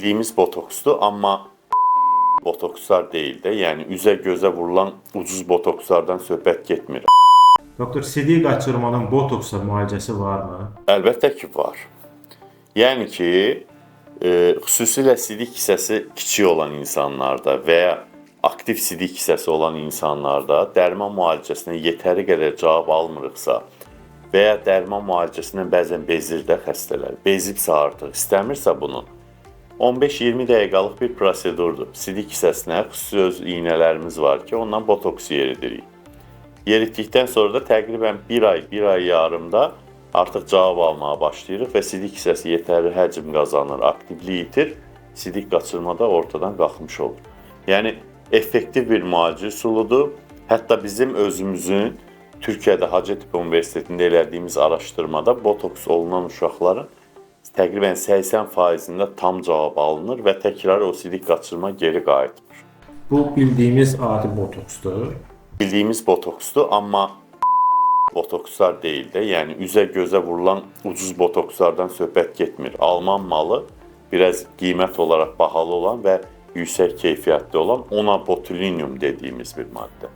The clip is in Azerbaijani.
bildiğimiz botoksdu ama botokslar değil de, yani üzə gözə vurulan ucuz botokslardan söhbət getmir. Doktor, sidik qaçırmanın botoksla müalicəsi varmı? Əlbəttə ki, var. Yəni ki, xüsusilə sidik hissəsi kiçik olan insanlarda və ya aktiv sidik hissəsi olan insanlarda dərman müalicəsinə yetəri qədər cavab almırıqsa və ya dərman müalicəsindən bəzən bezir də xəstələr, bezibsə artıq istəmirsə bunu, 15-20 dəqiqəlik bir prosedurdur. Sidik hissəsinə xüsusi öz iynələrimiz var ki, ondan botoks yeridirik. Yeritdikdən sonra da təqribən bir ay yarımda artıq cavab almağa başlayırıq və sidik hissəsi yetərli həcm qazanır, aktivlik itir, sidik qaçırma da ortadan qalxmış olur. Yəni, effektiv bir müalicə üsuludur. Hətta bizim özümüzün Türkiyədə Hacettepe Universitetində elədiyimiz araşdırmada botoks olunan uşaqların təqribən 80%-də tam cavab alınır və təkrar o sidik qaçırma geri qayıtmır. Bu bildiyimiz adi botoksdur. Bildiyimiz botoksdur, amma botokslar deyil də, yəni üzə gözə vurulan ucuz botokslardan söhbət getmir. Alman malı biraz qiymət olaraq bahalı olan və yüksək keyfiyyətli olan ona botulinum dediyimiz bir maddə.